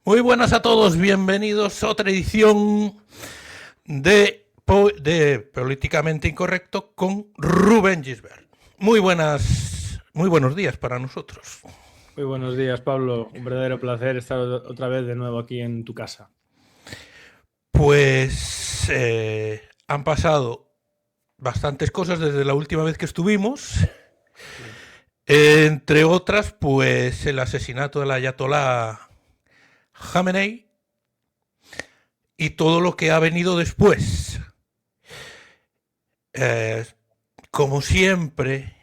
Muy buenas a todos, bienvenidos a otra edición de Políticamente Incorrecto con Rubén Gisbert. Muy buenos días para nosotros. Muy buenos días, Pablo. Un verdadero placer estar otra vez de nuevo aquí en tu casa. Pues han pasado bastantes cosas desde la última vez que estuvimos. Entre otras, pues el asesinato del ayatolá Khamenei y todo lo que ha venido después. Como siempre,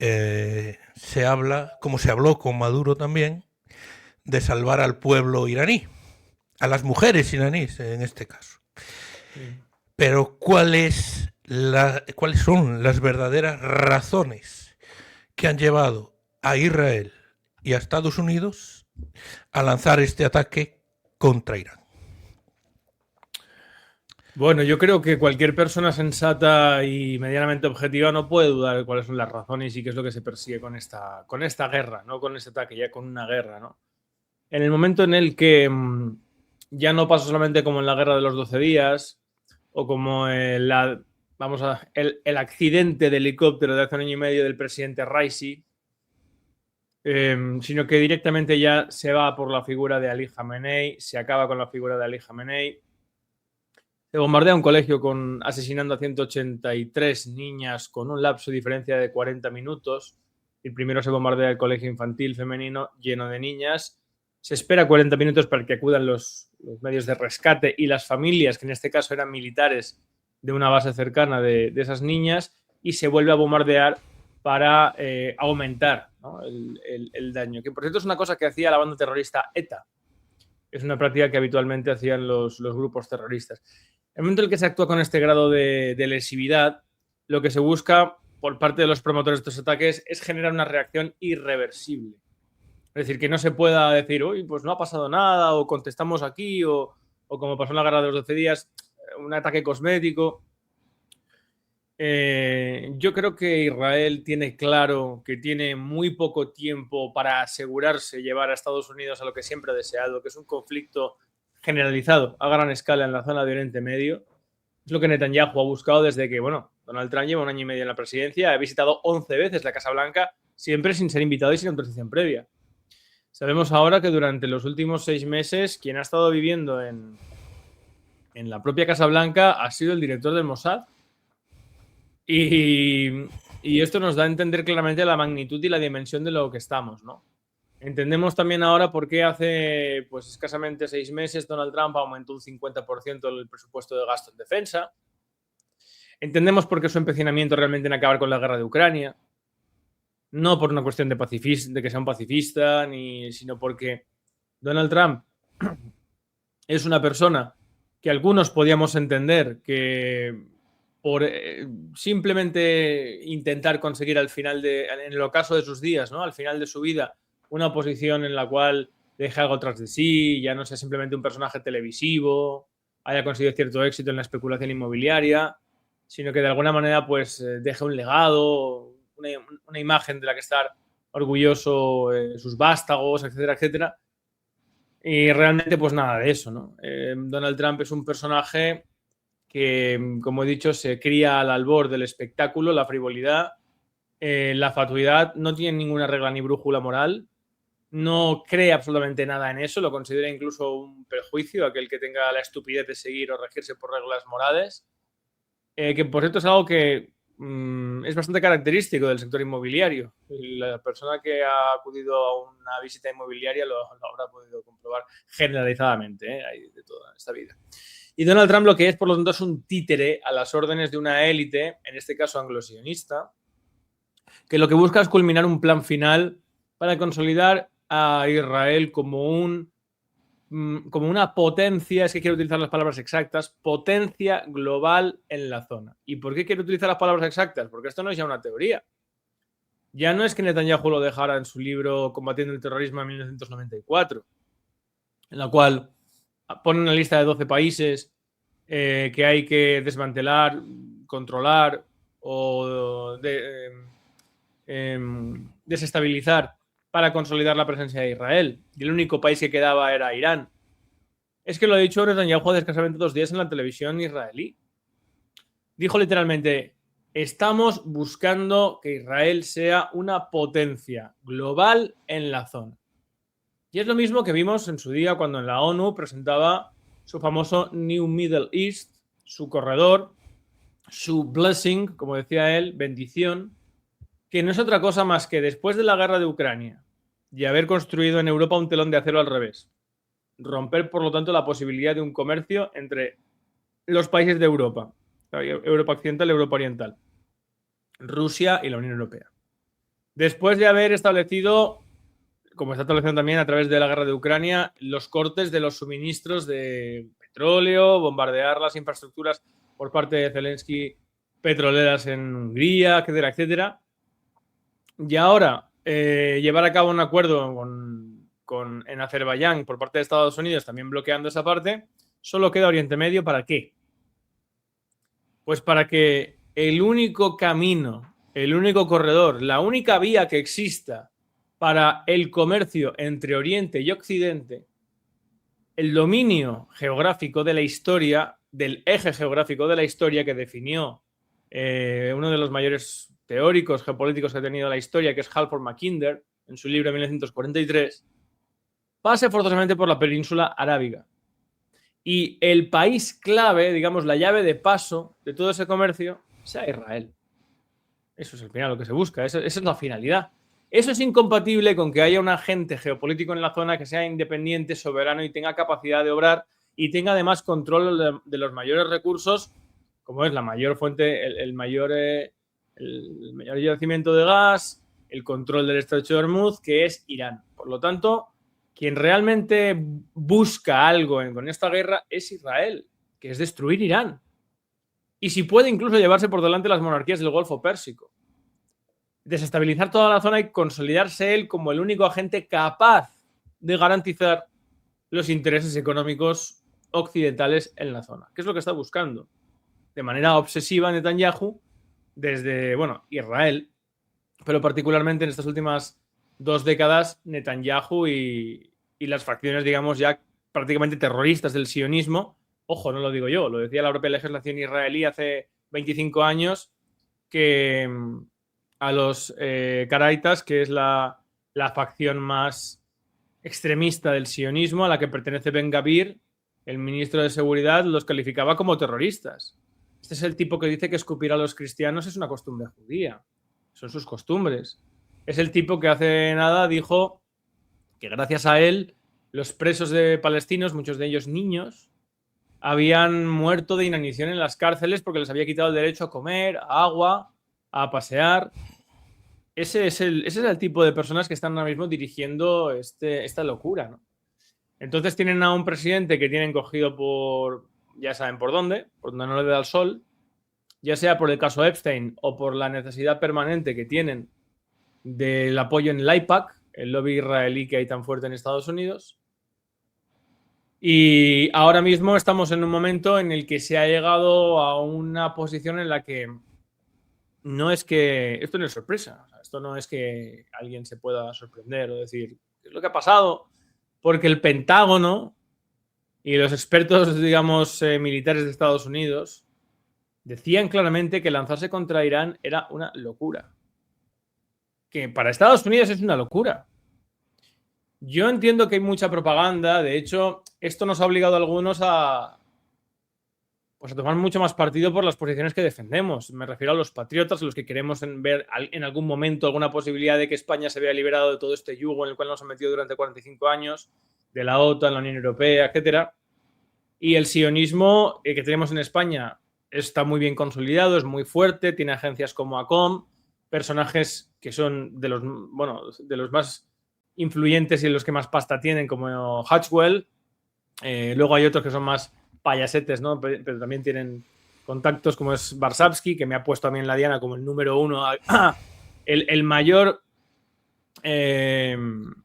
se habla, como se habló con Maduro también, de salvar al pueblo iraní, a las mujeres iraníes en este caso. Pero ¿cuáles son las verdaderas razones que han llevado a Israel y a Estados Unidos a lanzar este ataque contra Irán? Bueno, yo creo que cualquier persona sensata y medianamente objetiva no puede dudar de cuáles son las razones y qué es lo que se persigue con esta guerra, no con este ataque, ya con una guerra, ¿no? En el momento en el que ya no pasa solamente como en la guerra de los 12 días o como el accidente de helicóptero de hace un año y medio del presidente Raisi, sino que directamente ya se va por la figura de Ali Khamenei, se acaba con la figura de Ali Khamenei. Se bombardea un colegio asesinando a 183 niñas con un lapso de diferencia de 40 minutos. El primero se bombardea el colegio infantil femenino lleno de niñas. Se espera 40 minutos para que acudan los medios de rescate y las familias, que en este caso eran militares de una base cercana de esas niñas, y se vuelve a bombardear para aumentar, ¿no?, el daño. Que por cierto es una cosa que hacía la banda terrorista ETA. Es una práctica que habitualmente hacían los grupos terroristas. En el momento en el que se actúa con este grado de lesividad, lo que se busca por parte de los promotores de estos ataques es generar una reacción irreversible. Es decir, que no se pueda decir, uy, pues no ha pasado nada, o contestamos aquí, o como pasó en la guerra de los 12 días, un ataque cosmético. Yo creo que Israel tiene claro que tiene muy poco tiempo para asegurarse llevar a Estados Unidos a lo que siempre ha deseado, que es un conflicto generalizado a gran escala en la zona de Oriente Medio. Es lo que Netanyahu ha buscado desde que, Donald Trump lleva un año y medio en la presidencia, ha visitado 11 veces la Casa Blanca, siempre sin ser invitado y sin autorización previa. Sabemos ahora que durante los últimos 6 meses quien ha estado viviendo en la propia Casa Blanca ha sido el director del Mossad. Y esto nos da a entender claramente la magnitud y la dimensión de lo que estamos, ¿no? Entendemos también ahora por qué hace pues escasamente 6 meses Donald Trump aumentó un 50% el presupuesto de gasto en defensa. Entendemos por qué su empecinamiento realmente en acabar con la guerra de Ucrania. No por una cuestión de que sea un pacifista, sino porque Donald Trump es una persona que algunos podíamos entender que por simplemente intentar conseguir en el ocaso de sus días, ¿no?, al final de su vida, una posición en la cual deje algo tras de sí, ya no sea simplemente un personaje televisivo, haya conseguido cierto éxito en la especulación inmobiliaria, sino que de alguna manera pues deje un legado, una imagen de la que estar orgulloso, sus vástagos, etcétera, etcétera. Y realmente pues nada de eso, ¿no? Donald Trump es un personaje que, como he dicho, se cría al albor del espectáculo, la frivolidad, la fatuidad, no tiene ninguna regla ni brújula moral, no cree absolutamente nada en eso, lo considera incluso un perjuicio aquel que tenga la estupidez de seguir o regirse por reglas morales, que por cierto es algo que es bastante característico del sector inmobiliario. La persona que ha acudido a una visita inmobiliaria lo habrá podido comprobar generalizadamente, hay de todo en esta vida. Y Donald Trump lo que es, por lo tanto, es un títere a las órdenes de una élite, en este caso anglo-sionista, que lo que busca es culminar un plan final para consolidar a Israel como una potencia, es que quiero utilizar las palabras exactas, potencia global en la zona. ¿Y por qué quiero utilizar las palabras exactas? Porque esto no es ya una teoría. Ya no es que Netanyahu lo dejara en su libro Combatiendo el terrorismo en 1994, en la cual pone una lista de 12 países que hay que desmantelar, controlar o desestabilizar para consolidar la presencia de Israel. Y el único país que quedaba era Irán. Es que lo ha dicho Netanyahu hace escasamente 2 días en la televisión israelí. Dijo literalmente: estamos buscando que Israel sea una potencia global en la zona. Y es lo mismo que vimos en su día cuando en la ONU presentaba su famoso New Middle East, su corredor, su blessing, como decía él, bendición, que no es otra cosa más que después de la guerra de Ucrania y haber construido en Europa un telón de acero al revés, romper por lo tanto la posibilidad de un comercio entre los países de Europa, Europa Occidental y Europa Oriental, Rusia y la Unión Europea. Después de haber establecido, como está estableciendo también a través de la guerra de Ucrania, los cortes de los suministros de petróleo, bombardear las infraestructuras por parte de Zelensky, petroleras en Hungría, etcétera, etcétera. Y ahora llevar a cabo un acuerdo en Azerbaiyán por parte de Estados Unidos, también bloqueando esa parte. Solo queda Oriente Medio. ¿Para qué? Pues para que el único camino, el único corredor, la única vía que exista para el comercio entre Oriente y Occidente, el dominio geográfico de la historia, del eje geográfico de la historia que definió uno de los mayores teóricos geopolíticos que ha tenido la historia, que es Halford Mackinder, en su libro de 1943, pase forzosamente por la península arábiga. Y el país clave, digamos, la llave de paso de todo ese comercio, sea Israel. Eso es al final lo que se busca, esa es la finalidad. Eso es incompatible con que haya un agente geopolítico en la zona que sea independiente, soberano y tenga capacidad de obrar y tenga además control de los mayores recursos, como es la mayor fuente, el mayor yacimiento de gas, el control del estrecho de Hormuz, que es Irán. Por lo tanto, quien realmente busca algo con esta guerra es Israel, que es destruir Irán. Y si puede incluso llevarse por delante las monarquías del Golfo Pérsico. Desestabilizar toda la zona y consolidarse él como el único agente capaz de garantizar los intereses económicos occidentales en la zona. ¿Qué es lo que está buscando? De manera obsesiva Netanyahu desde, Israel, pero particularmente en estas últimas 2 décadas, Netanyahu y las facciones, digamos, ya prácticamente terroristas del sionismo. Ojo, no lo digo yo, lo decía la propia legislación israelí hace 25 años, que a los caraitas, que es la facción más extremista del sionismo, a la que pertenece Ben Gvir, el ministro de Seguridad, los calificaba como terroristas. Este es el tipo que dice que escupir a los cristianos es una costumbre judía. Son sus costumbres. Es el tipo que hace nada dijo que gracias a él los presos de palestinos, muchos de ellos niños, habían muerto de inanición en las cárceles porque les había quitado el derecho a comer, a agua, a pasear. Ese es el tipo de personas que están ahora mismo dirigiendo esta locura, ¿no? Entonces tienen a un presidente que tienen cogido por, ya saben por donde no le da el sol, ya sea por el caso Epstein o por la necesidad permanente que tienen del apoyo en el AIPAC, el lobby israelí que hay tan fuerte en Estados Unidos. Y ahora mismo estamos en un momento en el que se ha llegado a una posición en la que no es que... Esto no es sorpresa. O sea, esto no es que alguien se pueda sorprender o decir ¿qué es lo que ha pasado? Porque el Pentágono y los expertos, digamos, militares de Estados Unidos decían claramente que lanzarse contra Irán era una locura. Que para Estados Unidos es una locura. Yo entiendo que hay mucha propaganda. De hecho, esto nos ha obligado a algunos a tomar mucho más partido por las posiciones que defendemos. Me refiero a los patriotas, a los que queremos ver en algún momento alguna posibilidad de que España se vea liberado de todo este yugo en el cual nos han metido durante 45 años, de la OTAN, la Unión Europea, etcétera. Y el sionismo que tenemos en España está muy bien consolidado, es muy fuerte, tiene agencias como ACOM, personajes que son de los más influyentes y los que más pasta tienen, como Hutchwell. Luego hay otros que son más payasetes, ¿no? Pero también tienen contactos, como es Barsavsky, que me ha puesto a mí en la diana como el número 1, el mayor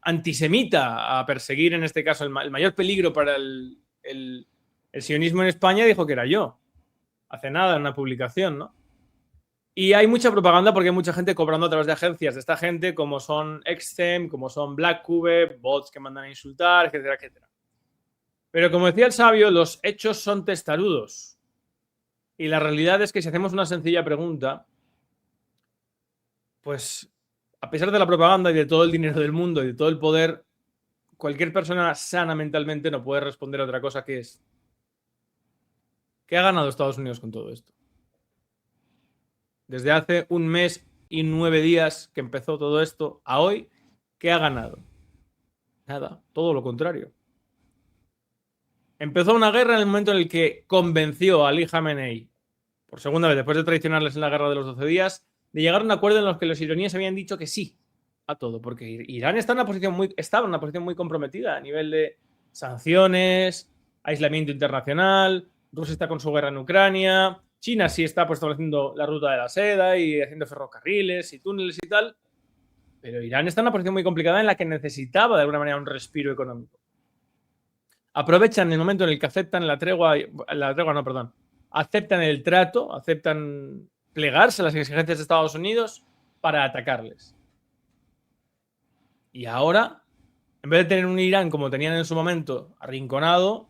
antisemita a perseguir, en este caso, el mayor peligro para el sionismo en España, dijo que era yo. Hace nada, en una publicación, ¿no? Y hay mucha propaganda porque hay mucha gente cobrando a través de agencias de esta gente, como son Extem, como son Blackcube, bots que mandan a insultar, etcétera, etcétera. Pero como decía el sabio, los hechos son testarudos. Y la realidad es que si hacemos una sencilla pregunta, pues a pesar de la propaganda y de todo el dinero del mundo y de todo el poder, cualquier persona sana mentalmente no puede responder a otra cosa que es: ¿qué ha ganado Estados Unidos con todo esto? Desde hace un mes y 9 días que empezó todo esto a hoy, ¿qué ha ganado? Nada, todo lo contrario. Empezó una guerra en el momento en el que convenció a Ali Khamenei, por segunda vez después de traicionarles en la guerra de los 12 días, de llegar a un acuerdo en los que los iraníes habían dicho que sí a todo, porque Irán estaba en una posición muy comprometida a nivel de sanciones, aislamiento internacional, Rusia está con su guerra en Ucrania, China sí está pues estableciendo la ruta de la seda y haciendo ferrocarriles y túneles y tal, pero Irán está en una posición muy complicada en la que necesitaba de alguna manera un respiro económico. Aprovechan el momento en el que aceptan aceptan el trato, aceptan plegarse a las exigencias de Estados Unidos para atacarles. Y ahora, en vez de tener un Irán como tenían en su momento, arrinconado,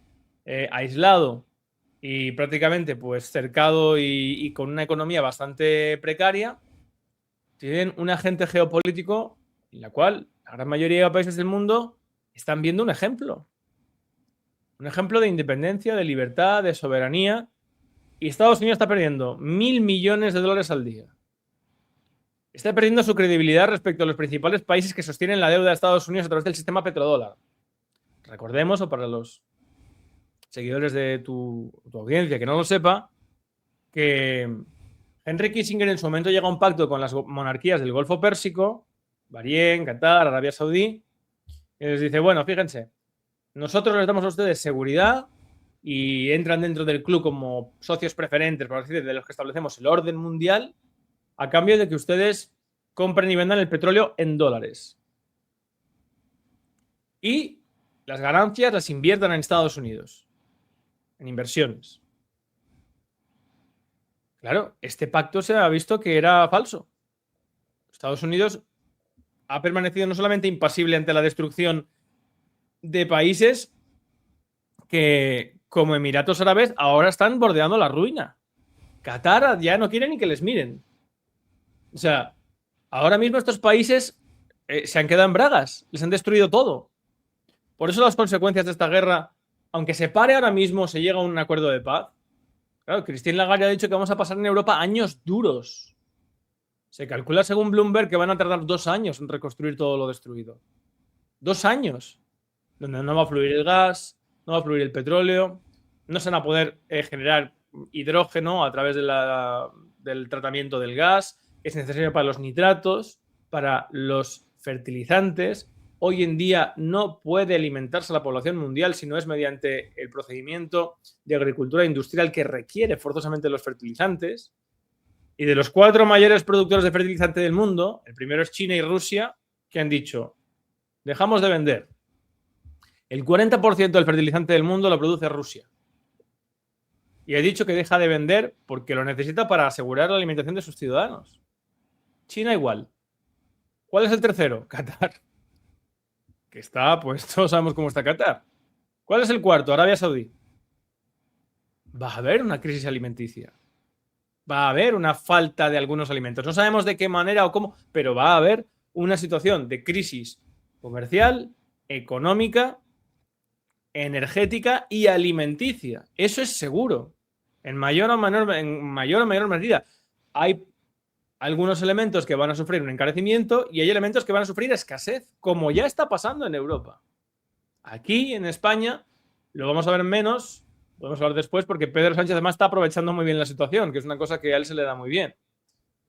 aislado y prácticamente pues cercado y con una economía bastante precaria, tienen un agente geopolítico en la cual la gran mayoría de países del mundo están viendo un ejemplo. Un ejemplo de independencia, de libertad, de soberanía. Y Estados Unidos está perdiendo $1.000 millones al día. Está perdiendo su credibilidad respecto a los principales países que sostienen la deuda de Estados Unidos a través del sistema petrodólar. Recordemos, o para los seguidores de tu audiencia que no lo sepa, que Henry Kissinger en su momento llega a un pacto con las monarquías del Golfo Pérsico, Bahrein, Qatar, Arabia Saudí, y les dice: bueno, fíjense, nosotros les damos a ustedes seguridad y entran dentro del club como socios preferentes, por así decirlo, de los que establecemos el orden mundial, a cambio de que ustedes compren y vendan el petróleo en dólares. Y las ganancias las inviertan en Estados Unidos, en inversiones. Claro, este pacto se ha visto que era falso. Estados Unidos ha permanecido no solamente impasible ante la destrucción de países que, como Emiratos Árabes, ahora están bordeando la ruina. Qatar ya no quiere ni que les miren. O sea, ahora mismo estos países se han quedado en bragas, les han destruido todo. Por eso las consecuencias de esta guerra, aunque se pare ahora mismo, se llega a un acuerdo de paz. Claro, Christine Lagarde ha dicho que vamos a pasar en Europa años duros. Se calcula, según Bloomberg, que van a tardar 2 años en reconstruir todo lo destruido. 2 años. Donde no va a fluir el gas, no va a fluir el petróleo, no se van a poder generar hidrógeno a través del tratamiento del gas, que es necesario para los nitratos, para los fertilizantes. Hoy en día no puede alimentarse la población mundial si no es mediante el procedimiento de agricultura industrial que requiere forzosamente los fertilizantes. Y de los 4 mayores productores de fertilizante del mundo, el primero es China y Rusia, que han dicho: dejamos de vender. El 40% del fertilizante del mundo lo produce Rusia. Y ha dicho que deja de vender porque lo necesita para asegurar la alimentación de sus ciudadanos. China igual. ¿Cuál es el tercero? Qatar. Que está, pues todos sabemos cómo está Qatar. ¿Cuál es el cuarto? Arabia Saudí. Va a haber una crisis alimenticia. Va a haber una falta de algunos alimentos. No sabemos de qué manera o cómo, pero va a haber una situación de crisis comercial, económica, energética y alimenticia. Eso es seguro. En mayor o menor medida. Hay algunos elementos que van a sufrir un encarecimiento y hay elementos que van a sufrir escasez, como ya está pasando en Europa. Aquí, en España, lo vamos a ver menos, podemos hablar después, porque Pedro Sánchez además está aprovechando muy bien la situación, que es una cosa que a él se le da muy bien.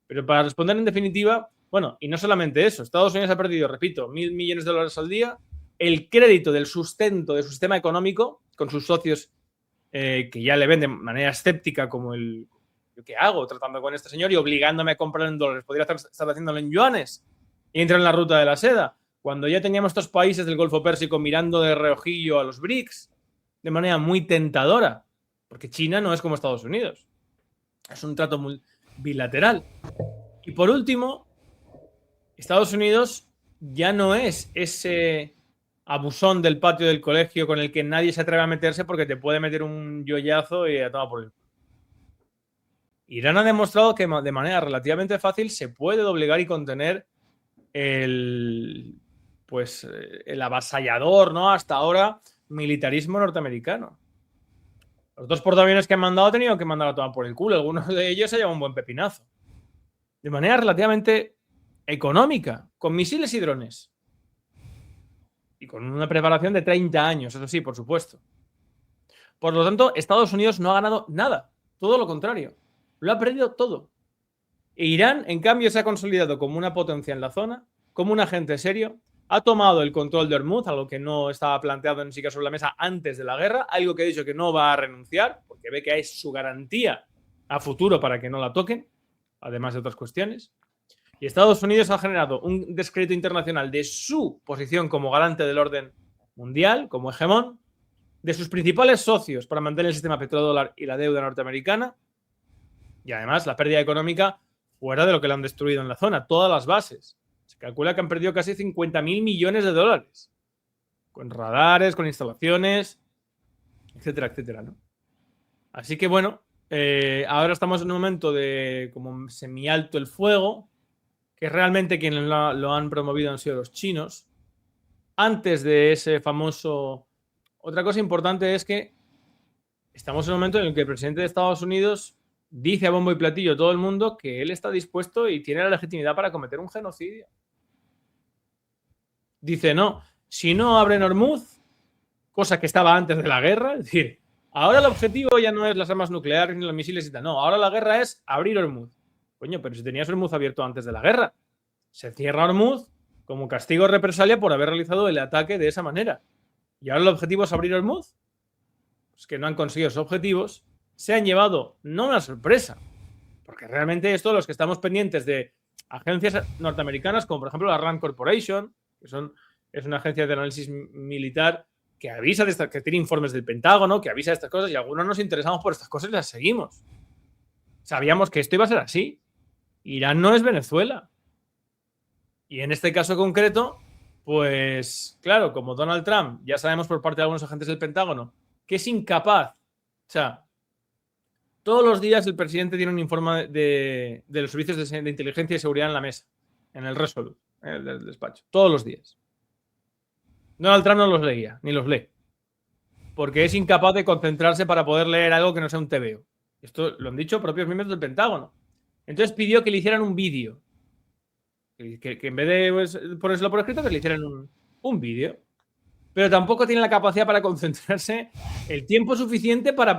Pero para responder en definitiva, bueno, y no solamente eso, Estados Unidos ha perdido, repito, $1.000 millones al día, el crédito del sustento de su sistema económico con sus socios que ya le ven de manera escéptica como el ¿qué hago tratando con este señor y obligándome a comprar en dólares? Podría estar haciéndolo en yuanes y entra en la ruta de la seda. Cuando ya teníamos estos países del Golfo Pérsico mirando de reojillo a los BRICS de manera muy tentadora, porque China no es como Estados Unidos. Es un trato bilateral. Y por último, Estados Unidos ya no es ese abusón del patio del colegio con el que nadie se atreve a meterse porque te puede meter un yoyazo y a tomar por el culo. Irán ha demostrado que de manera relativamente fácil se puede doblegar y contener el avasallador, ¿no? Hasta ahora, militarismo norteamericano. Los 2 portaaviones que han mandado han tenido que mandar a tomar por el culo. Algunos de ellos se llevan un buen pepinazo. De manera relativamente económica, con misiles y drones. Y con una preparación de 30 años, eso sí, por supuesto. Por lo tanto, Estados Unidos no ha ganado nada. Todo lo contrario. Lo ha perdido todo. E Irán, en cambio, se ha consolidado como una potencia en la zona, como un agente serio, ha tomado el control de Hormuz, algo que no estaba planteado ni siquiera sobre la mesa antes de la guerra, algo que ha dicho que no va a renunciar, porque ve que es su garantía a futuro para que no la toquen, además de otras cuestiones. Y Estados Unidos ha generado un descrédito internacional de su posición como garante del orden mundial, como hegemón, de sus principales socios para mantener el sistema petrodólar y la deuda norteamericana, y además la pérdida económica fuera de lo que le han destruido en la zona, todas las bases. Se calcula que han perdido casi 50.000 millones de dólares, con radares, con instalaciones, etcétera, etcétera, ¿no? Así que bueno, ahora estamos en un momento de como semialto el fuego, que realmente quienes lo han promovido han sido los chinos. Antes de ese famoso... Otra cosa importante es que estamos en un momento en el que el presidente de Estados Unidos dice a bombo y platillo a todo el mundo que él está dispuesto y tiene la legitimidad para cometer un genocidio. Dice, no, si no abren Hormuz, cosa que estaba antes de la guerra, es decir, ahora el objetivo ya no es las armas nucleares ni los misiles y tal, no, ahora la guerra es abrir Hormuz. Coño, pero si tenías Hormuz abierto antes de la guerra. Se cierra Hormuz como castigo o represalia por haber realizado el ataque de esa manera. Y ahora el objetivo es abrir Hormuz. Pues que no han conseguido esos objetivos. Se han llevado, no una sorpresa, porque realmente esto, los que estamos pendientes de agencias norteamericanas, como por ejemplo la RAND Corporation, que es una agencia de análisis militar que avisa de que tiene informes del Pentágono, que avisa de estas cosas, y algunos nos interesamos por estas cosas y las seguimos. Sabíamos que esto iba a ser así. Irán no es Venezuela. Y en este caso concreto, pues claro, como Donald Trump, ya sabemos por parte de algunos agentes del Pentágono, que es incapaz. O sea, todos los días el presidente tiene un informe de los servicios de inteligencia y seguridad en la mesa, en el Resolute, en el del despacho. Todos los días. Donald Trump no los leía, ni los lee. Porque es incapaz de concentrarse para poder leer algo que no sea un TVO. Esto lo han dicho propios miembros del Pentágono. Entonces pidió que le hicieran un vídeo. Que en vez de ponérselo por escrito, que le hicieran un vídeo. Pero tampoco tiene la capacidad para concentrarse el tiempo suficiente para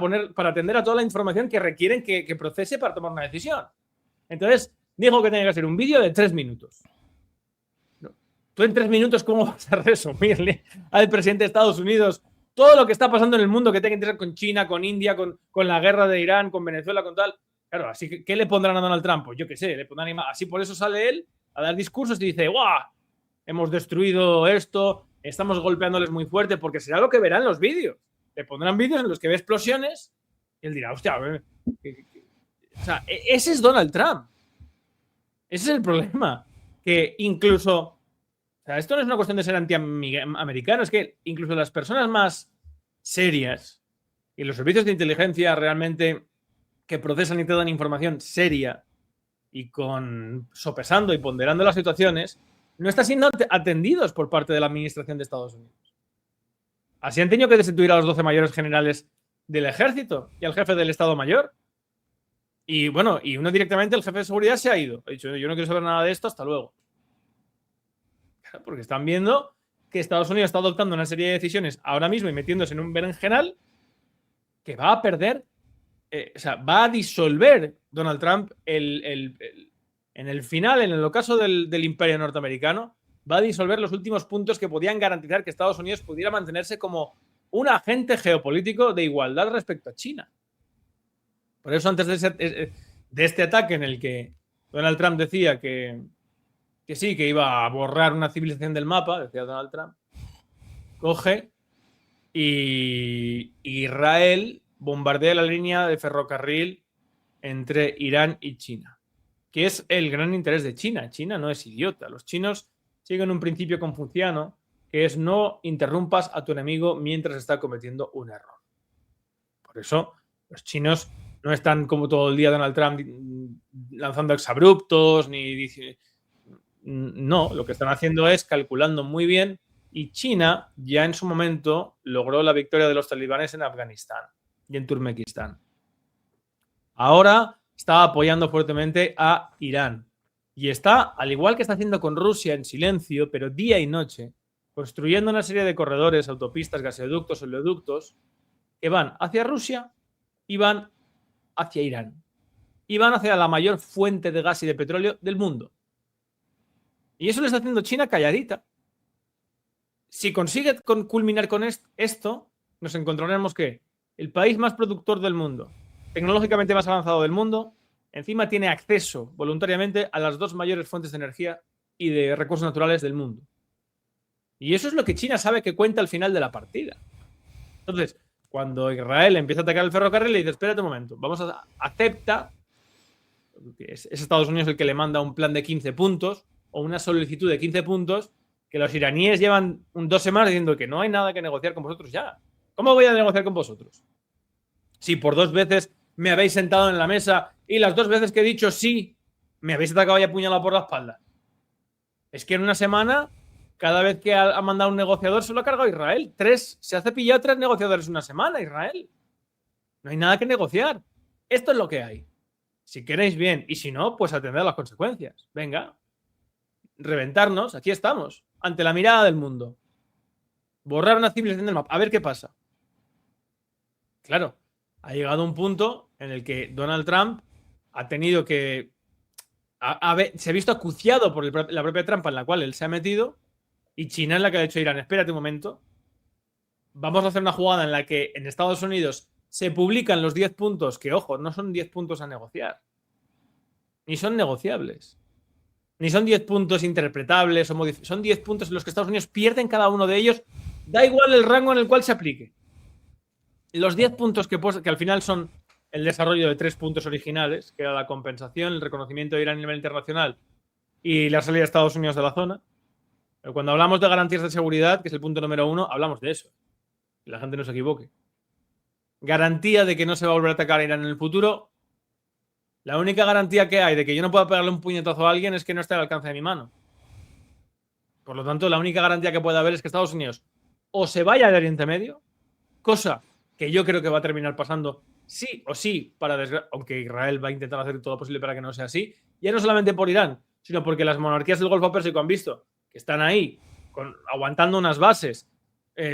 atender a toda la información que requieren que procese para tomar una decisión. Entonces, dijo que tenía que ser un vídeo de 3 minutos. No. Tú en 3 minutos, ¿cómo vas a resumirle al presidente de Estados Unidos todo lo que está pasando en el mundo que tenga que ver con China, con India, con la guerra de Irán, con Venezuela, con tal? Claro, así que ¿qué le pondrán a Donald Trump? Pues yo qué sé, le pondrán así, por eso sale él a dar discursos y dice, ¡guau! Hemos destruido esto, estamos golpeándoles muy fuerte, porque será lo que verán los vídeos. Le pondrán vídeos en los que ve explosiones y él dirá, hostia, o sea, ese es Donald Trump. Ese es el problema. Que incluso, o sea, esto no es una cuestión de ser antiamericano, es que incluso las personas más serias y los servicios de inteligencia realmente que procesan y te dan información seria y sopesando y ponderando las situaciones, no están siendo atendidos por parte de la administración de Estados Unidos. Así han tenido que destituir a los 12 mayores generales del ejército y al jefe del Estado Mayor. Y bueno, y uno directamente, el jefe de seguridad, se ha ido. Ha dicho, yo no quiero saber nada de esto, hasta luego. Porque están viendo que Estados Unidos está adoptando una serie de decisiones ahora mismo y metiéndose en un berenjenal que va a perder, o sea, va a disolver Donald Trump en el final, en el ocaso del imperio norteamericano, va a disolver los últimos puntos que podían garantizar que Estados Unidos pudiera mantenerse como un agente geopolítico de igualdad respecto a China. Por eso, antes de este ataque en el que Donald Trump decía que sí, que iba a borrar una civilización del mapa, decía Donald Trump, coge y Israel bombardea la línea de ferrocarril entre Irán y China, que es el gran interés de China. China no es idiota. Los chinos siguen un principio confuciano que es no interrumpas a tu enemigo mientras está cometiendo un error. Por eso los chinos no están como todo el día Donald Trump lanzando exabruptos ni no, lo que están haciendo es calculando muy bien, y China ya en su momento logró la victoria de los talibanes en Afganistán y en Turkmenistán. Ahora está apoyando fuertemente a Irán y está, al igual que está haciendo con Rusia en silencio, pero día y noche, construyendo una serie de corredores, autopistas, gasoductos, oleoductos que van hacia Rusia y van hacia Irán y van hacia la mayor fuente de gas y de petróleo del mundo. Y eso lo está haciendo China calladita. Si consigue culminar con esto, nos encontraremos que el país más productor del mundo, tecnológicamente más avanzado del mundo, encima tiene acceso voluntariamente a las dos mayores fuentes de energía y de recursos naturales del mundo. Y eso es lo que China sabe que cuenta al final de la partida. Entonces, cuando Israel empieza a atacar el ferrocarril, le dice, espérate un momento, acepta, es Estados Unidos el que le manda un plan de 15 puntos o una solicitud de 15 puntos, que los iraníes llevan 2 semanas diciendo que no hay nada que negociar con vosotros ya. ¿Cómo voy a negociar con vosotros? Si por 2 veces me habéis sentado en la mesa y las 2 veces que he dicho sí, me habéis atacado y apuñalado por la espalda. Es que en una semana, cada vez que ha mandado un negociador, se lo ha cargado Israel. Se hace pillar 3 negociadores en una semana, Israel. No hay nada que negociar. Esto es lo que hay. Si queréis, bien. Y si no, pues atended a las consecuencias. Venga. Reventarnos. Aquí estamos. Ante la mirada del mundo. Borrar una civilización del mapa. A ver qué pasa. Claro. Ha llegado un punto en el que Donald Trump ha tenido que... se ha visto acuciado por la propia trampa en la cual él se ha metido, y China es la que ha dicho a Irán, espérate un momento, vamos a hacer una jugada en la que en Estados Unidos se publican los 10 puntos, que ojo, no son 10 puntos a negociar, ni son negociables, ni son 10 puntos interpretables, son 10 puntos en los que Estados Unidos pierden cada uno de ellos, da igual el rango en el cual se aplique. Los 10 puntos que al final son el desarrollo de 3 puntos originales, que era la compensación, el reconocimiento de Irán a nivel internacional y la salida de Estados Unidos de la zona. Pero cuando hablamos de garantías de seguridad, que es el punto número 1, hablamos de eso. Que la gente no se equivoque. Garantía de que no se va a volver a atacar a Irán en el futuro. La única garantía que hay de que yo no pueda pegarle un puñetazo a alguien es que no esté al alcance de mi mano. Por lo tanto, la única garantía que puede haber es que Estados Unidos o se vaya de Oriente Medio, cosa que yo creo que va a terminar pasando sí o sí, aunque Israel va a intentar hacer todo lo posible para que no sea así, ya no solamente por Irán, sino porque las monarquías del Golfo Pérsico han visto que están ahí aguantando unas bases,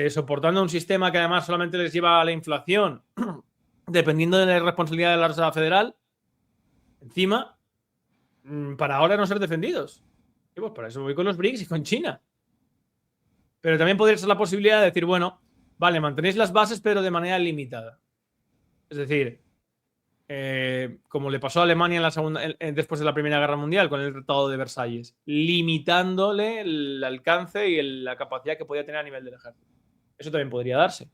soportando un sistema que además solamente les lleva a la inflación, dependiendo de la responsabilidad de la Reserva Federal, encima, para ahora no ser defendidos. Y pues para eso voy con los BRICS y con China. Pero también podría ser la posibilidad de decir, bueno, vale, mantenéis las bases, pero de manera limitada. Es decir, como le pasó a Alemania después de la Primera Guerra Mundial con el Tratado de Versalles, limitándole el alcance y la capacidad que podía tener a nivel del ejército. Eso también podría darse.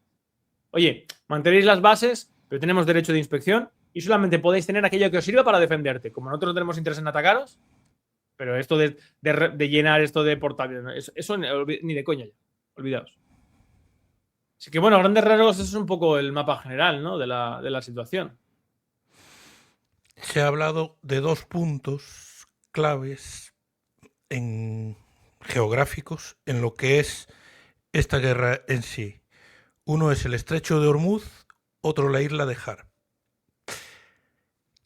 Oye, mantenéis las bases, pero tenemos derecho de inspección y solamente podéis tener aquello que os sirva para defenderte. Como nosotros no tenemos interés en atacaros, pero esto de llenar esto de portaaviones, eso ni de coña ya. Olvidaos. Así que bueno, a grandes rasgos eso es un poco el mapa general, ¿no? de la situación. Se ha hablado de 2 puntos claves geográficos en lo que es esta guerra en sí. Uno es el estrecho de Hormuz, otro la isla de Har.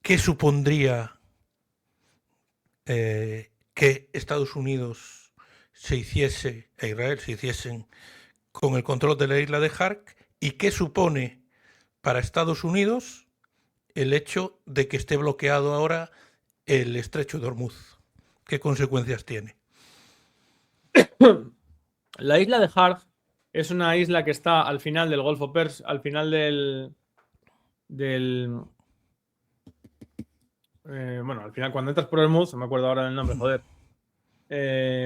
¿Qué supondría que Estados Unidos Israel se hiciesen con el control de la isla de Har? ¿Y qué supone para Estados Unidos el hecho de que esté bloqueado ahora el estrecho de Hormuz? ¿Qué consecuencias tiene? La isla de Har es una isla que está al final del Golfo Pérsico, al final bueno, al final cuando entras por Hormuz, no me acuerdo ahora del nombre, joder.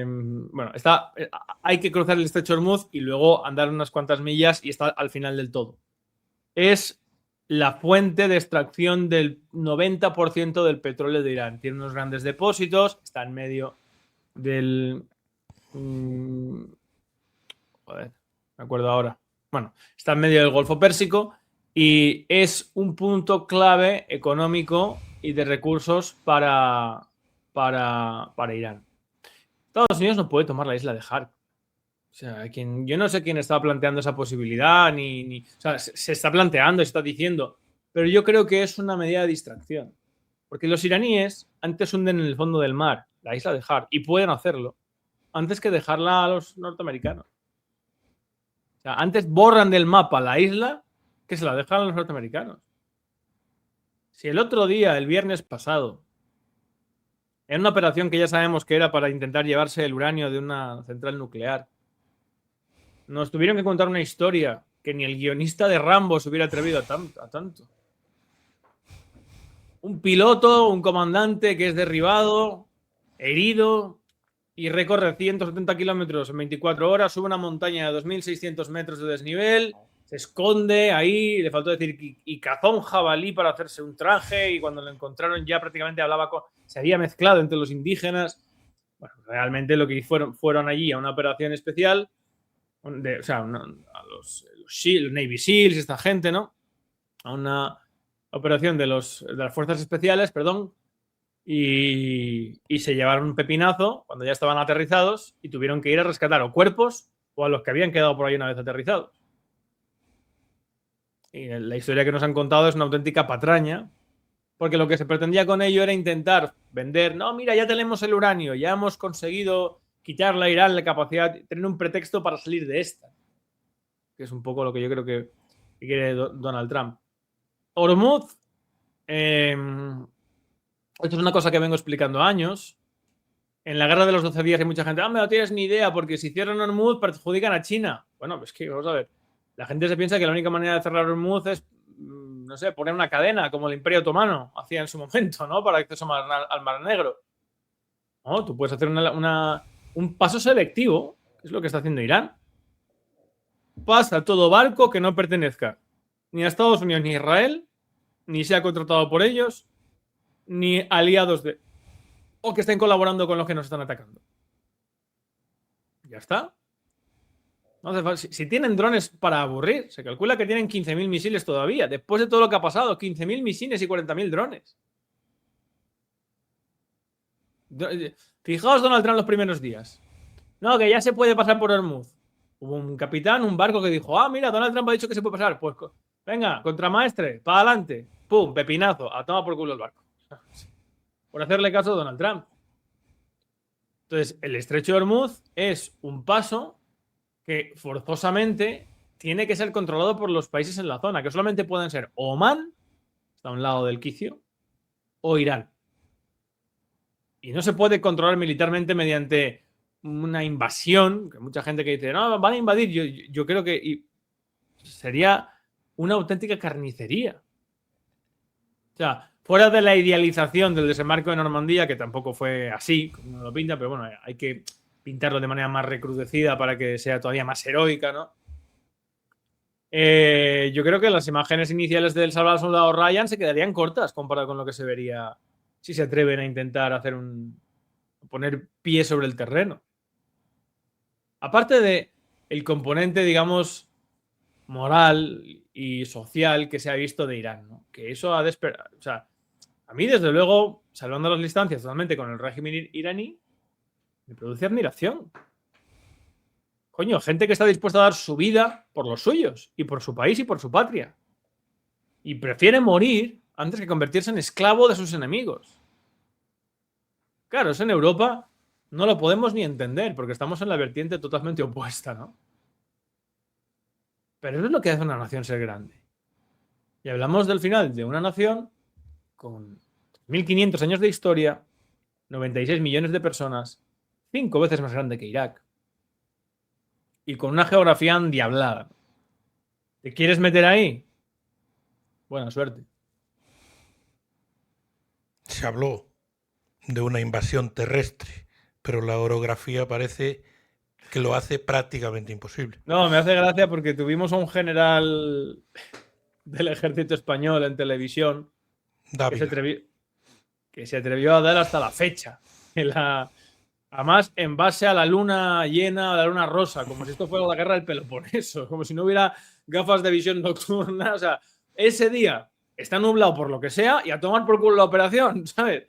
Bueno, hay que cruzar el estrecho de Hormuz y luego andar unas cuantas millas y está al final del todo. Es la fuente de extracción del 90% del petróleo de Irán. Tiene unos grandes depósitos, está en medio del... joder, me acuerdo ahora. Bueno, está en medio del Golfo Pérsico y es un punto clave económico y de recursos para Irán. Estados Unidos no puede tomar la isla de Harp. O sea, yo no sé quién estaba planteando esa posibilidad, o sea, se está planteando, se está diciendo, pero yo creo que es una medida de distracción. Porque los iraníes antes hunden en el fondo del mar la isla de Harp y pueden hacerlo antes que dejarla a los norteamericanos. O sea, antes borran del mapa la isla que se la dejan a los norteamericanos. Si el otro día, el viernes pasado, en una operación que ya sabemos que era para intentar llevarse el uranio de una central nuclear, nos tuvieron que contar una historia que ni el guionista de Rambo se hubiera atrevido a tanto. Un piloto, un comandante que es derribado, herido, y recorre 170 kilómetros en 24 horas, sube una montaña de 2.600 metros de desnivel, se esconde ahí, le faltó decir, y cazó un jabalí para hacerse un traje, y cuando lo encontraron ya prácticamente se había mezclado entre los indígenas. Bueno, realmente lo que fueron allí a una operación especial, a los Navy SEALs, esta gente, ¿no? A una operación de las fuerzas especiales, perdón, y se llevaron un pepinazo cuando ya estaban aterrizados y tuvieron que ir a rescatar o cuerpos o a los que habían quedado por ahí una vez aterrizados. Y la historia que nos han contado es una auténtica patraña, porque lo que se pretendía con ello era intentar vender, no, mira, ya tenemos el uranio, ya hemos conseguido quitarle a Irán la capacidad, tener un pretexto para salir de esta, que es un poco lo que yo creo que quiere Donald Trump. Hormuz, esto es una cosa que vengo explicando años. En la guerra de los 12 días hay mucha gente, no tienes ni idea, porque si cierran Hormuz perjudican a China. Bueno, pues que vamos a ver. La gente se piensa que la única manera de cerrar Hormuz es, no sé, poner una cadena, como el Imperio Otomano hacía en su momento, ¿no? Para acceso al Mar Negro. No, tú puedes hacer un paso selectivo, que es lo que está haciendo Irán. Pasa todo barco que no pertenezca ni a Estados Unidos ni a Israel, ni sea contratado por ellos, ni aliados o que estén colaborando con los que nos están atacando. Ya está. No hace falta. Si tienen drones para aburrir, se calcula que tienen 15.000 misiles todavía. Después de todo lo que ha pasado, 15.000 misiles y 40.000 drones. Fijaos Donald Trump los primeros días. No, que ya se puede pasar por Hormuz. Hubo un capitán, un barco que dijo, mira, Donald Trump ha dicho que se puede pasar. Pues venga, contramaestre, para adelante. Pum, pepinazo, a tomar por culo el barco. Por hacerle caso a Donald Trump. Entonces, el estrecho de Hormuz es un paso que forzosamente tiene que ser controlado por los países en la zona, que solamente pueden ser Omán, está a un lado del quicio, o Irán. Y no se puede controlar militarmente mediante una invasión, que mucha gente que dice, no, van a invadir. Yo creo que sería una auténtica carnicería. O sea, fuera de la idealización del desembarco de Normandía, que tampoco fue así, como uno lo pinta, pero bueno, hay que pintarlo de manera más recrudecida para que sea todavía más heroica, ¿no? Yo creo que las imágenes iniciales del Salvar al Soldado Ryan se quedarían cortas comparado con lo que se vería si se atreven a intentar poner pie sobre el terreno. Aparte de el componente, digamos, moral y social que se ha visto de Irán, ¿no? Que eso ha despertado. O sea, a mí, desde luego, salvando las distancias totalmente con el régimen iraní, me produce admiración. Coño, gente que está dispuesta a dar su vida por los suyos y por su país y por su patria. Y prefiere morir antes que convertirse en esclavo de sus enemigos. Claro, eso en Europa no lo podemos ni entender porque estamos en la vertiente totalmente opuesta, ¿no? Pero eso es lo que hace una nación ser grande. Y hablamos del final de una nación con 1.500 años de historia, 96 millones de personas, 5 veces más grande que Irak, y con una geografía endiablada. ¿Te quieres meter ahí? Buena suerte. Se habló de una invasión terrestre, pero la orografía parece que lo hace prácticamente imposible. No, me hace gracia porque tuvimos a un general del ejército español en televisión Dávila. que se atrevió a dar hasta la fecha. Además, en base a la luna llena, a la luna rosa, como si esto fuera la guerra del Peloponeso, como si no hubiera gafas de visión nocturna. O sea, ese día está nublado por lo que sea y a tomar por culo la operación, ¿sabes?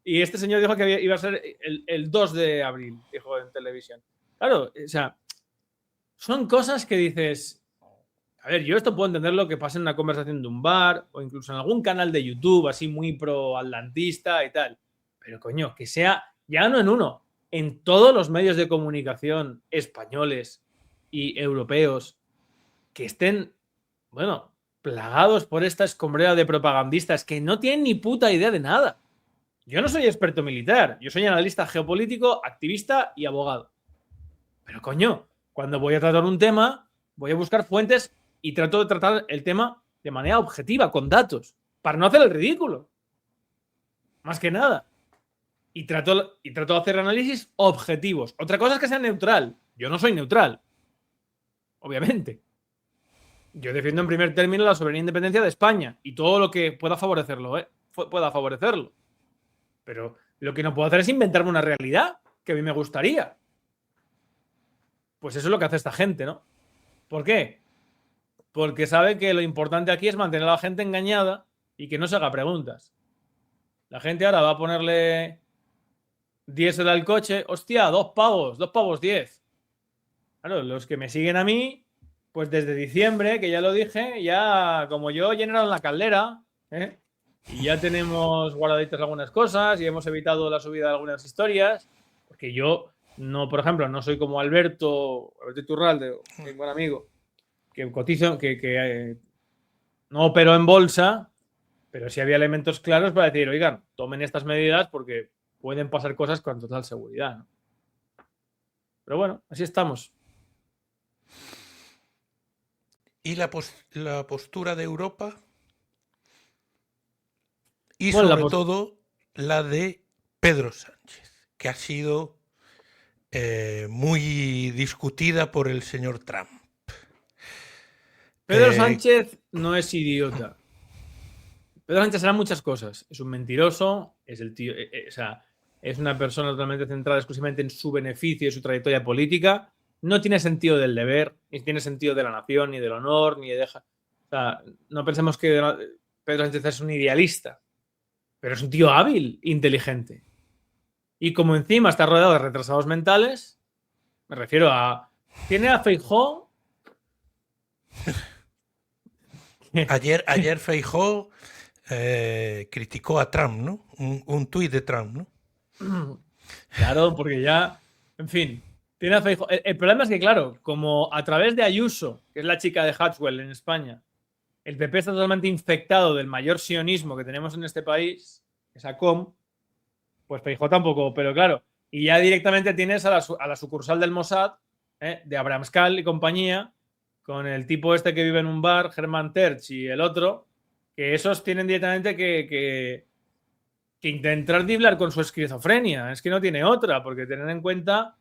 Y este señor dijo que iba a ser el 2 de abril, dijo en televisión. Claro, o sea, son cosas que dices, a ver, yo esto puedo entenderlo que pase en una conversación de un bar o incluso en algún canal de YouTube así muy pro-atlantista y tal. Pero coño, que sea ya no en uno, en todos los medios de comunicación españoles y europeos que estén, bueno, plagados por esta escombrera de propagandistas que no tienen ni puta idea de nada. Yo no soy experto militar, yo soy analista geopolítico, activista y abogado. Pero coño, cuando voy a tratar un tema, voy a buscar fuentes y trato de tratar el tema de manera objetiva, con datos, para no hacer el ridículo. Más que nada. Y trato de hacer análisis objetivos. Otra cosa es que sea neutral. Yo no soy neutral. Obviamente. Yo defiendo en primer término la soberanía e independencia de España y todo lo que pueda favorecerlo, pueda favorecerlo. Pero lo que no puedo hacer es inventarme una realidad que a mí me gustaría. Pues eso es lo que hace esta gente, ¿no? ¿Por qué? Porque sabe que lo importante aquí es mantener a la gente engañada y que no se haga preguntas. La gente ahora va a ponerle diésel al coche. Hostia, 2 pavos 10. Claro, los que me siguen a mí, pues desde diciembre, que ya lo dije, ya como yo llenaron la caldera, ¿eh? Y ya tenemos guardaditas algunas cosas y hemos evitado la subida de algunas historias, porque yo no, por ejemplo, no soy como Alberto Iturralde, mi buen amigo, que cotizo, que no operó en bolsa, pero sí había elementos claros para decir, oigan, tomen estas medidas porque pueden pasar cosas con total seguridad, ¿no? Pero bueno, así estamos. ¿Y la postura de Europa? Y Bueno, sobre todo la de Pedro Sánchez, que ha sido muy discutida por el señor Trump. Pedro Sánchez no es idiota. Pedro Sánchez hará muchas cosas. Es un mentiroso, es el tío, o sea, es una persona totalmente centrada exclusivamente en su beneficio y su trayectoria política. No tiene sentido del deber, ni tiene sentido de la nación, ni del honor, ni de o sea, no pensemos que Pedro Sánchez es un idealista, pero es un tío hábil, inteligente. Y como encima está rodeado de retrasados mentales, me refiero a... Tiene a Feijóo... Ayer Feijóo criticó a Trump, ¿no? Un tuit de Trump, ¿no? Claro, porque ya... En fin, tiene a Feijóo. El problema es que, claro, como a través de Ayuso, que es la chica de Hatchwell en España, el PP está totalmente infectado del mayor sionismo que tenemos en este país, esa COM, pues Feijóo tampoco, pero claro, y ya directamente tienes a la sucursal del Mossad, de Abramscal y compañía, con el tipo este que vive en un bar, Germán Terch y el otro, que esos tienen directamente que intentar driblar con su esquizofrenia. Es que no tiene otra, porque tener en cuenta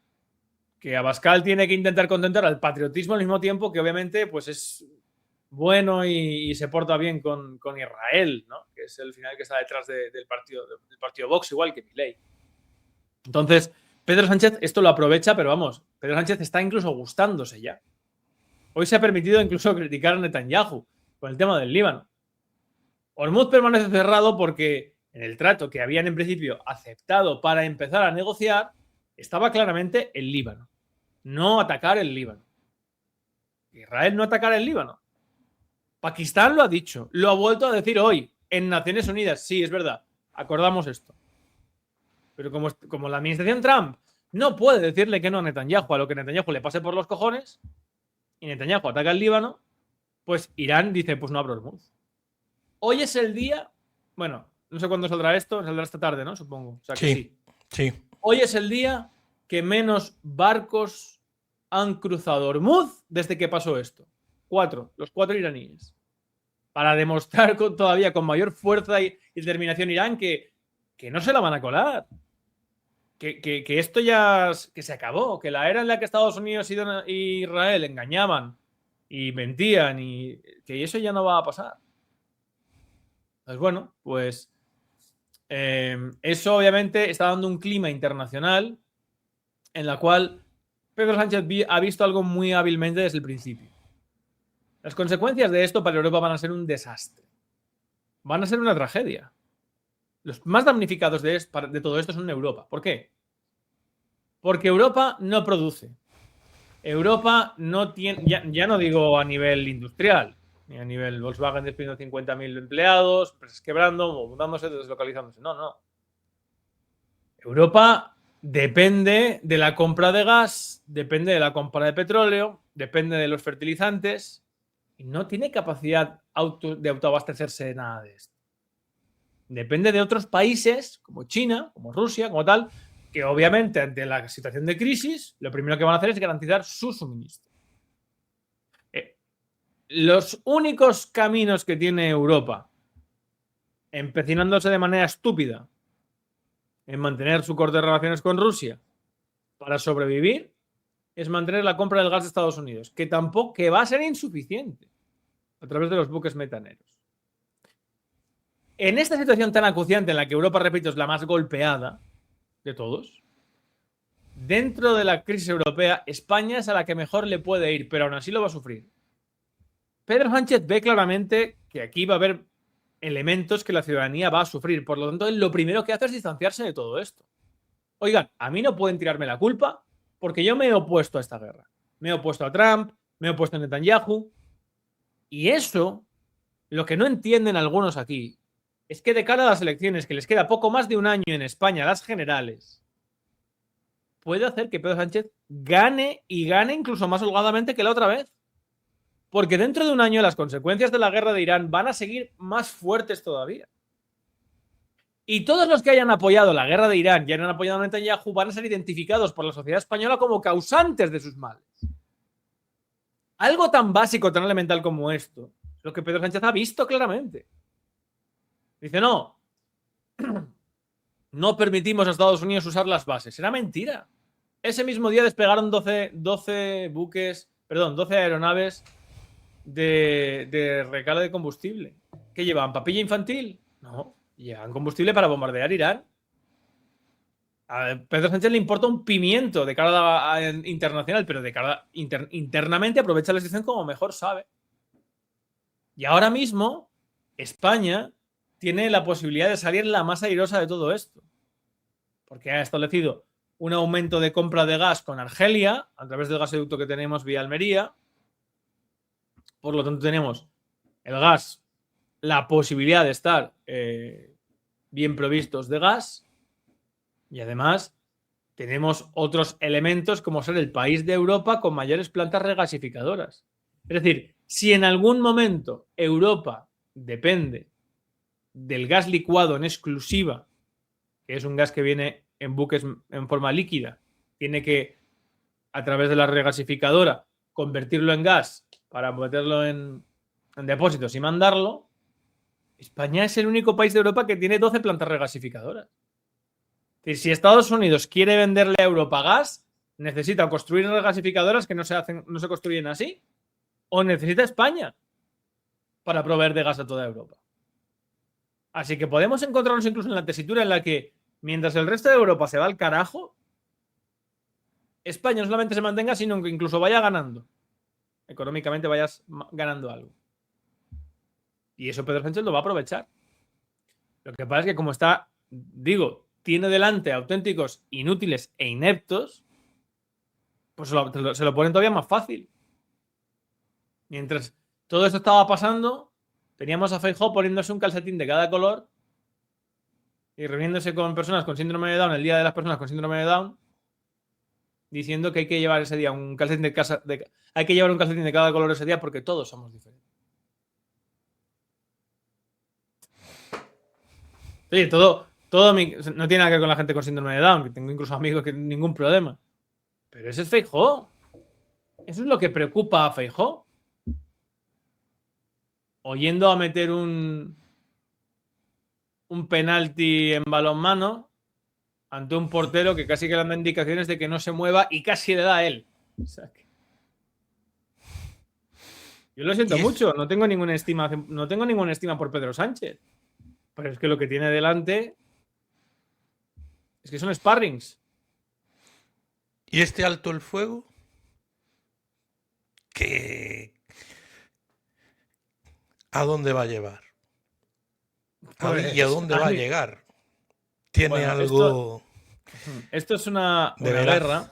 que Abascal tiene que intentar contentar al patriotismo al mismo tiempo que obviamente pues es bueno y se porta bien con Israel, ¿no? Que es el final que está detrás del partido Vox, igual que Milei. Entonces, Pedro Sánchez esto lo aprovecha, pero vamos, Pedro Sánchez está incluso gustándose ya. Hoy se ha permitido incluso criticar a Netanyahu con el tema del Líbano. Hormuz permanece cerrado porque en el trato que habían en principio aceptado para empezar a negociar estaba claramente el Líbano. No atacar el Líbano. Israel no atacar el Líbano. Pakistán lo ha dicho, lo ha vuelto a decir hoy en Naciones Unidas. Sí, es verdad, acordamos esto. Pero como la administración Trump no puede decirle que no a Netanyahu a lo que Netanyahu le pase por los cojones y Netanyahu ataca el Líbano, pues Irán dice, pues no abro Hormuz. Hoy es el día, bueno, no sé cuándo saldrá esto, saldrá esta tarde, ¿no? Supongo. O sea que sí. Hoy es el día que menos barcos han cruzado Hormuz desde que pasó esto. Los 4 iraníes. Para demostrar todavía con mayor fuerza y determinación Irán que no se la van a colar. Que esto ya que se acabó. Que la era en la que Estados Unidos y Israel engañaban y mentían y que eso ya no va a pasar. Pues bueno, pues eso obviamente está dando un clima internacional en la cual Pedro Sánchez ha visto algo muy hábilmente desde el principio. Las consecuencias de esto para Europa van a ser un desastre. Van a ser una tragedia. Los más damnificados de todo esto son Europa. ¿Por qué? Porque Europa no produce. Europa no tiene, ya no digo a nivel industrial, ni a nivel Volkswagen despidiendo 50.000 empleados, empresas quebrando, mudándose, deslocalizándose. No. Europa depende de la compra de gas, depende de la compra de petróleo, depende de los fertilizantes y no tiene capacidad de autoabastecerse de nada de esto. Depende de otros países como China, como Rusia, como tal, que obviamente ante la situación de crisis lo primero que van a hacer es garantizar su suministro. Los únicos caminos que tiene Europa, empecinándose de manera estúpida en mantener su corte de relaciones con Rusia para sobrevivir, es mantener la compra del gas de Estados Unidos, que tampoco, que va a ser insuficiente a través de los buques metaneros. En esta situación tan acuciante en la que Europa, repito, es la más golpeada de todos, dentro de la crisis europea, España es a la que mejor le puede ir, pero aún así lo va a sufrir. Pedro Sánchez ve claramente que aquí va a haber elementos que la ciudadanía va a sufrir. Por lo tanto, él lo primero que hace es distanciarse de todo esto. Oigan, a mí no pueden tirarme la culpa porque yo me he opuesto a esta guerra. Me he opuesto a Trump, me he opuesto a Netanyahu. Y eso, lo que no entienden algunos aquí, es que de cara a las elecciones, que les queda poco más de un año en España, las generales, puede hacer que Pedro Sánchez gane y gane incluso más holgadamente que la otra vez. Porque dentro de un año las consecuencias de la guerra de Irán van a seguir más fuertes todavía. Y todos los que hayan apoyado la guerra de Irán y hayan apoyado a Netanyahu van a ser identificados por la sociedad española como causantes de sus males. Algo tan básico, tan elemental como esto, es lo que Pedro Sánchez ha visto claramente. Dice, no permitimos a Estados Unidos usar las bases. Era mentira. Ese mismo día despegaron 12 aeronaves de recarga de combustible. ¿Qué llevaban? ¿Papilla infantil? No, llevaban combustible para bombardear Irán. A Pedro Sánchez le importa un pimiento de cara internacional, pero de cara internamente aprovecha la situación como mejor sabe. Y ahora mismo España tiene la posibilidad de salir la más airosa de todo esto, porque ha establecido un aumento de compra de gas con Argelia a través del gasoducto que tenemos vía Almería. Por lo tanto, tenemos el gas, la posibilidad de estar bien provistos de gas y además tenemos otros elementos como ser el país de Europa con mayores plantas regasificadoras. Es decir, si en algún momento Europa depende del gas licuado en exclusiva, que es un gas que viene en buques en forma líquida, tiene que, a través de la regasificadora, convertirlo en gas para meterlo en depósitos y mandarlo, España es el único país de Europa que tiene 12 plantas regasificadoras. Es decir, si Estados Unidos quiere venderle a Europa gas, necesita construir regasificadoras que no se construyen así, o necesita España para proveer de gas a toda Europa. Así que podemos encontrarnos incluso en la tesitura en la que, mientras el resto de Europa se va al carajo, España no solamente se mantenga, sino que incluso vaya ganando. Económicamente vayas ganando algo. Y eso Pedro Sánchez lo va a aprovechar. Lo que pasa es que como está, tiene delante auténticos inútiles e ineptos, pues se lo ponen todavía más fácil. Mientras todo esto estaba pasando, teníamos a Feijóo poniéndose un calcetín de cada color y reuniéndose con personas con síndrome de Down, el día de las personas con síndrome de Down, diciendo que hay que llevar ese día un calcetín hay que llevar un calcetín de cada color ese día porque todos somos diferentes. Oye, todo no tiene nada que ver con la gente con síndrome de Down, que tengo incluso amigos que ningún problema. Pero ese es Feijóo. Eso es lo que preocupa a Feijóo. Oyendo a meter un penalti en balonmano ante un portero que casi que le da indicaciones de que no se mueva y casi le da a él. O sea que... Yo lo siento mucho, no tengo ninguna estima por Pedro Sánchez. Pero es que lo que tiene delante es que son sparrings. ¿Y este alto el fuego? ¿A dónde va a llevar? ¿Y a dónde va a llegar? ¿Tiene algo? Esto es una guerra.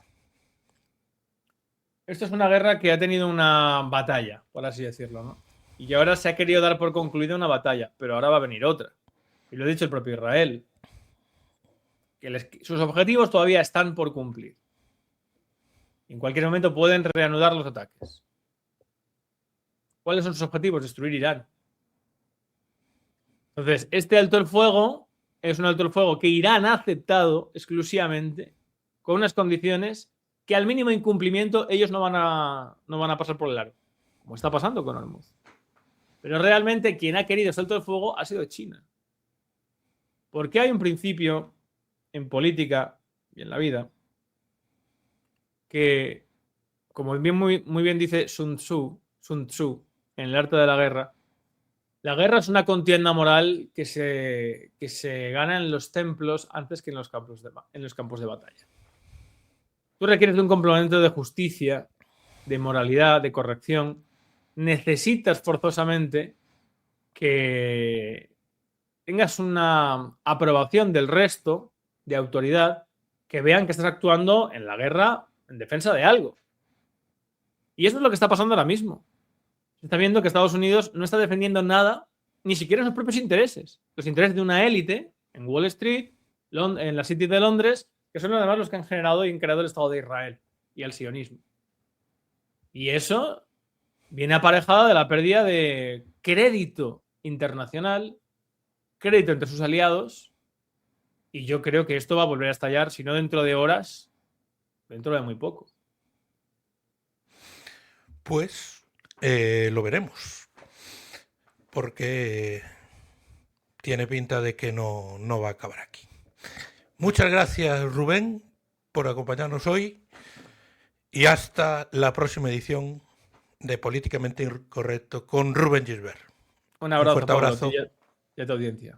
Esto es una guerra que ha tenido una batalla, por así decirlo, ¿no? Y ahora se ha querido dar por concluida una batalla, pero ahora va a venir otra. Y lo ha dicho el propio Israel. Que sus objetivos todavía están por cumplir. Y en cualquier momento pueden reanudar los ataques. ¿Cuáles son sus objetivos? Destruir Irán. Entonces, este alto el fuego es un alto el fuego que Irán ha aceptado exclusivamente con unas condiciones que al mínimo incumplimiento ellos no van a pasar por el aro, como está pasando con Hormuz. Pero realmente quien ha querido este alto el fuego ha sido China. Porque hay un principio en política y en la vida que, como muy bien dice Sun Tzu en el arte de la guerra es una contienda moral que se gana en los templos antes que en los campos de batalla. Tú requieres de un complemento de justicia, de moralidad, de corrección. Necesitas forzosamente que tengas una aprobación del resto de autoridad, que vean que estás actuando en la guerra en defensa de algo. Y eso es lo que está pasando ahora mismo. Se está viendo que Estados Unidos no está defendiendo nada, ni siquiera sus propios intereses. Los intereses de una élite en Wall Street, en la City de Londres, que son además los que han generado y han creado el Estado de Israel y el sionismo. Y eso viene aparejado de la pérdida de crédito internacional, crédito entre sus aliados, y yo creo que esto va a volver a estallar, si no dentro de horas, dentro de muy poco. Pues lo veremos, porque tiene pinta de que no va a acabar aquí. Muchas gracias, Rubén, por acompañarnos hoy, y hasta la próxima edición de Políticamente Incorrecto con Rubén Gisbert. Un abrazo, fuerte abrazo. Y a tu audiencia.